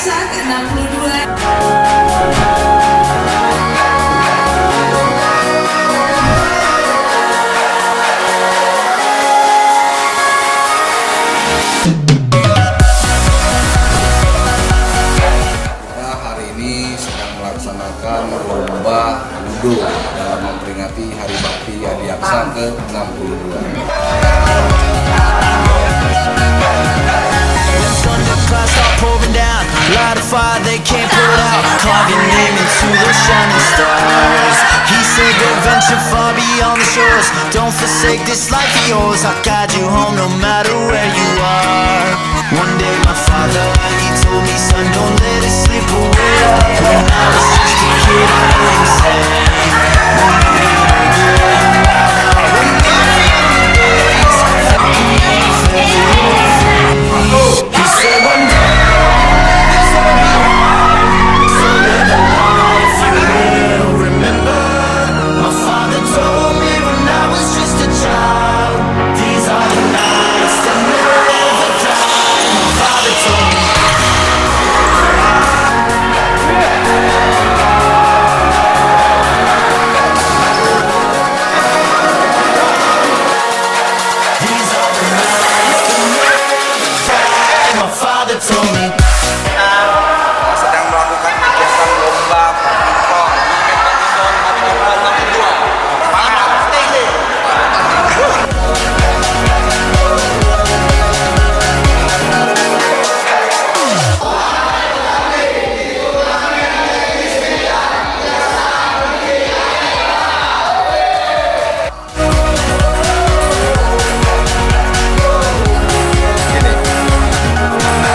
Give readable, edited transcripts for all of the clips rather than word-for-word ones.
Adiaksa ke-62. Melaksanakan lomba ludo dalam memperingati Hari Bakti Adiaksa ke-62. One day my father, he told me, son, don't let it slip away. When I was just a kid, I wouldn't say. He said one day, so live a life you will remember. My father told me when I was just a child, these are the nights that never die. My father told me. These are the nights that never die. My father told me. Sedang melakukan kegiatan lomba badminton.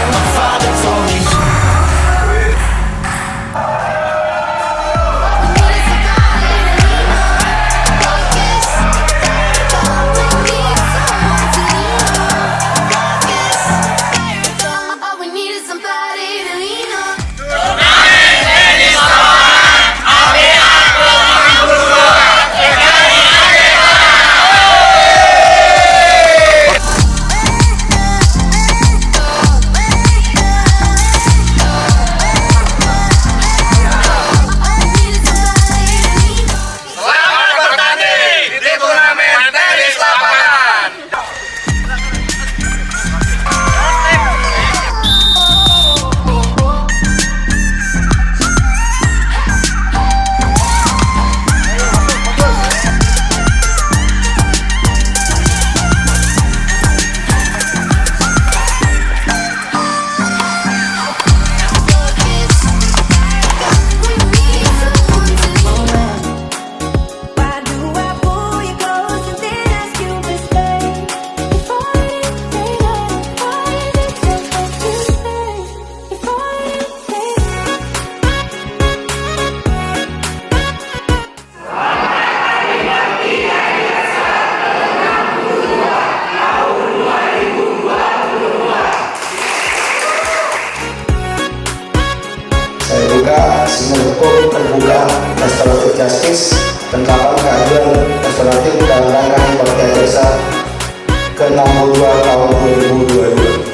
My father told me. All we need is somebody to lean on. Selamat bertanding di turnamen tenis lapangan. Why do I pull you close and then ask you to stay? Before you say no, why is it so hard to say? Before you say Saya buka semua hukum terbuka restoratif justice tentang keadilan restoratif dalam rangka Bakti Adiaksa ke-62 tahun 2022.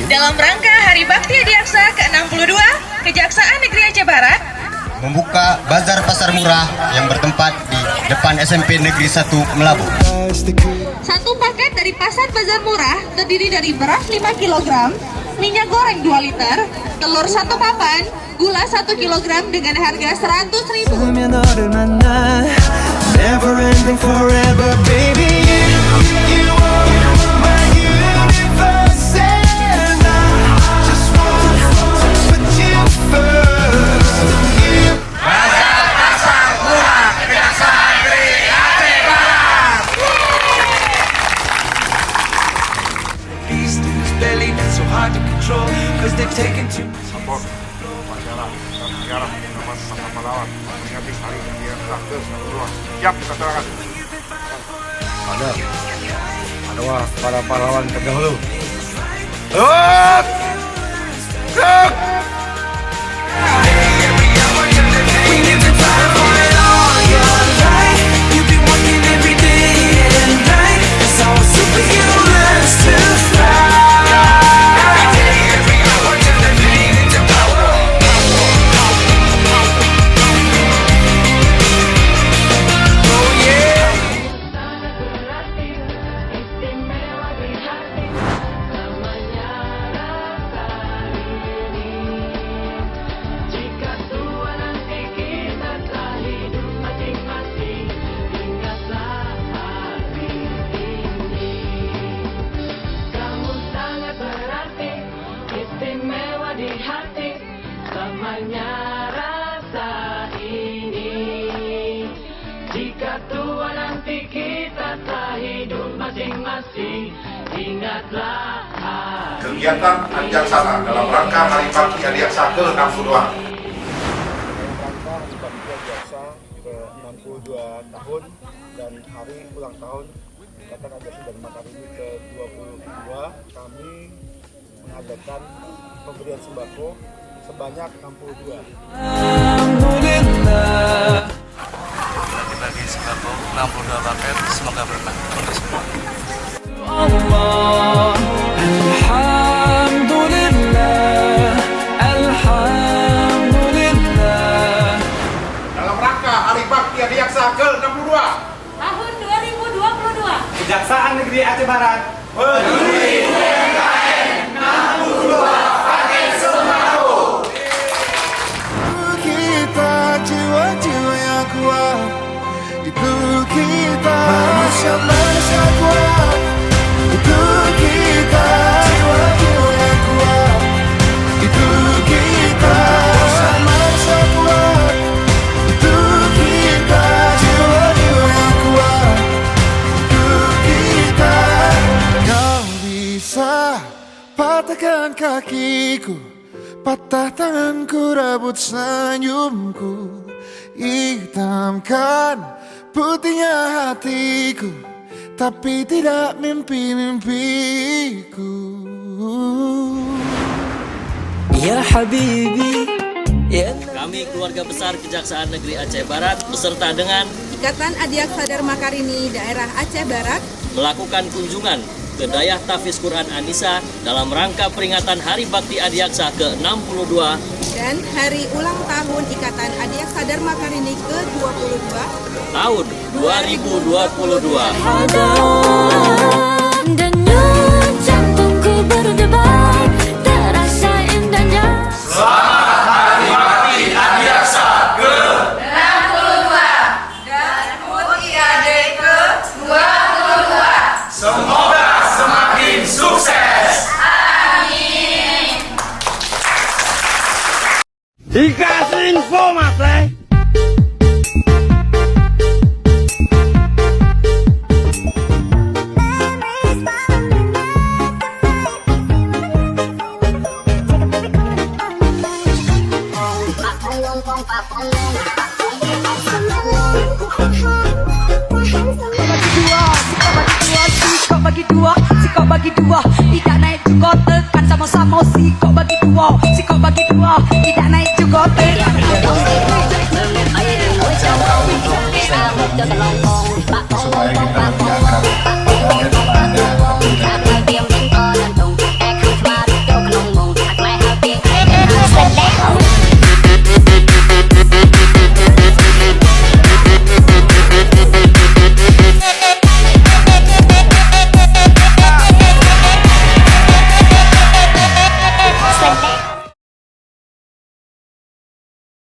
Dalam rangka Hari Bakti Adiaksa ke-62, Kejaksaan Negeri Aceh Barat membuka bazar pasar murah yang bertempat di depan SMP Negeri 1 Melabu. satu paket dari pasar bazar murah terdiri dari beras 5 kg, minyak goreng 2 liter, telur 1 papan, gula 1 kg dengan harga 100.000. 스면 너를 만나 Never ending forever baby You are my universe And I just want to put you first You Beast in his belly that's so hard to control Cause they've taken too Support upacara dan ziarah nama para pahlawan memperingati Hari Adiaksa ke-62. Siap kita serahkan. Ada para pahlawan terdahulu. Look! Look! Kegiatan Adiaksana dalam rangka Hari Bakti Adiaksa ke-62. Rangka Hari Bakti Adiaksa ke-62 tahun dan hari ulang tahun Ikatan Adiaksa Dharma Karini ke-22, kami mengadakan pemberian sembako sebanyak 62. Bagi sembako 62 paket, semoga berkah untuk semua. Dalam rangka Hari Bakti Adiaksa ke-62. Tahun 2022. Kejaksaan Negeri Aceh Barat. Kita jiwa-jiwa yang kuat, itu kita manusia-manusia kuat, itu kita jiwa-jiwa yang kuat, itu kita manusia kuat, itu kita jiwa-jiwa yang kuat, itu kita. Kau bisa patahkan kakiku, patah tanganku, rebut senyumku, hitamkan putihnya hatiku, tapi tidak mimpi-mimpiku. Ya Habibi, ya Kami keluarga besar Kejaksaan Negeri Aceh Barat beserta dengan Ikatan Adiaksa Dharma Karini Daerah Aceh Barat melakukan kunjungan ke Dayah Tahfiz Quran Anissa dalam rangka peringatan Hari Bakti Adiaksa ke-62 dan hari ulang tahun Ikatan Adiaksa Dharma Karini ke-22 tahun 2022. Denyut jantungku berdebar, terasa indahnya. Hari Bakti Adiaksa semoga semakin sukses. dikasih info mas bagi dua, tidak naik juga tekan sama-sama si kok bagi dua, tidak naik juga tekan. Supaya kita tidak